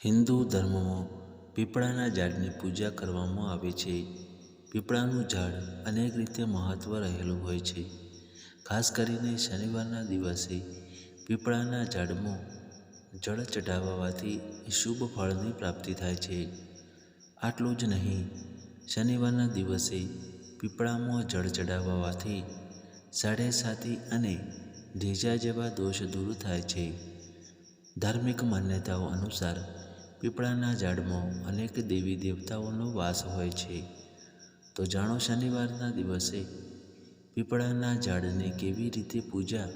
હિન્દુ ધર્મમાં પીપળાના ઝાડની પૂજા કરવામાં આવે છે. પીપળાનું ઝાડ અનેક રીતે મહત્ત્વ રહેલું હોય છે. ખાસ કરીને શનિવારના દિવસે પીપળાના ઝાડમાં જળ ચઢાવવાથી શુભ ફળની પ્રાપ્તિ થાય છે. આટલું જ નહીં, શનિવારના દિવસે પીપળામાં જળ ચઢાવવાથી સાડેસાતી અને ઢીજા જેવા દોષ દૂર થાય છે. ધાર્મિક માન્યતાઓ અનુસાર પીપળાના ઝાડમાં અનેક દેવી દેવતાઓનો વાસ હોય છે. તો જાણો શનિવારના દિવસે પીપળાના ઝાડની કેવી રીતે પૂજા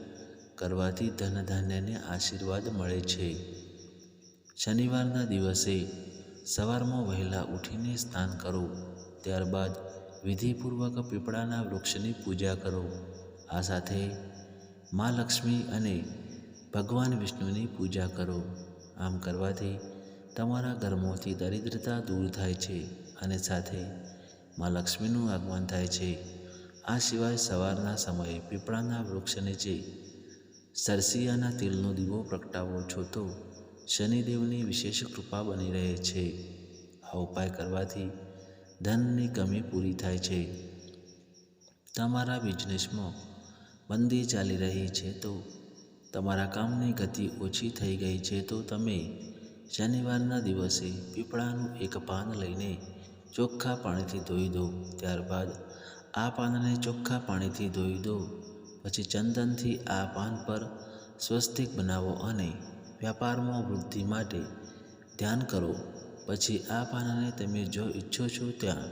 કરવાથી ધન ધાન્યને આશીર્વાદ મળે છે. શનિવારના દિવસે સવારમાં વહેલા ઉઠીને સ્નાન કરો. ત્યારબાદ વિધિપૂર્વક પીપળાના વૃક્ષની પૂજા કરો. આ સાથે મા લક્ષ્મી અને ભગવાન વિષ્ણુની પૂજા કરો. આમ કરવાથી તમારા ઘરમાંથી દરિદ્રતા દૂર થાય છે અને સાથે મા લક્ષ્મીનું આગમન થાય છે. આ સિવાય સવારના સમયે પીપળાના વૃક્ષ નીચે સરસિયાના તેલનો દીવો પ્રગટાવો છો તો શનિદેવની વિશેષ કૃપા બની રહે છે. આ ઉપાય કરવાથી ધનની કમી પૂરી થાય છે. તમારા બિઝનેસમાં મંદી ચાલી રહી છે તો તમારા કામની ગતિ ઓછી થઈ ગઈ છે તો તમે શનિવારના દિવસે પીપળાનું એક પાન લઈને ચોખ્ખા પાણીથી ધોઈ દો. ત્યારબાદ આ પાનને ચોખ્ખા પાણીથી ધોઈ દો. પછી ચંદનથી આ પાન પર સ્વસ્તિક બનાવો અને વ્યાપારમાં વૃદ્ધિ માટે ધ્યાન કરો. પછી આ પાનને તમે જો ઈચ્છો છો ત્યાં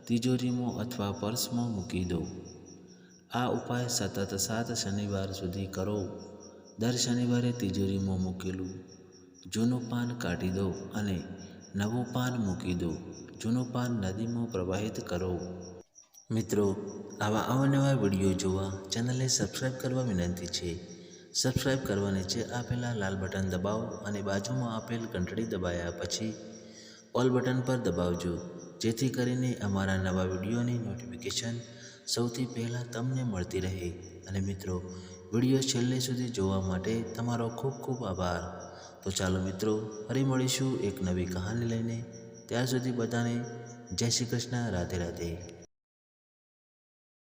તિજોરીમાં અથવા પર્સમાં મૂકી દો. આ ઉપાય સતત 7 શનિવાર સુધી કરો. દર શનિવારે તિજોરીમાં મૂકેલું જૂનું પાન કાઢી દો અને નવું પાન મૂકી દો. જૂનું પાન નદીમાં પ્રવાહિત કરો. મિત્રો, આવા અવનવા વિડીયો જોવા ચેનલને સબસ્ક્રાઈબ કરવા વિનંતી છે. સબસ્ક્રાઈબ કરવા નીચે આપેલા લાલ બટન દબાવો અને બાજુમાં આપેલ ઘંટડી દબાયા પછી ઓલ બટન પર દબાવજો, જેથી કરીને અમારા નવા વિડીયોની નોટિફિકેશન સૌથી પહેલાં તમને મળતી રહે. અને મિત્રો, વિડીયો છેલ્લે સુધી જોવા માટે તમારો ખૂબ ખૂબ આભાર. તો ચાલો મિત્રો, ફરી મળીશું એક નવી કહાની લઈને. ત્યાર સુધી બધાને જય શ્રી કૃષ્ણ, રાધે રાધે.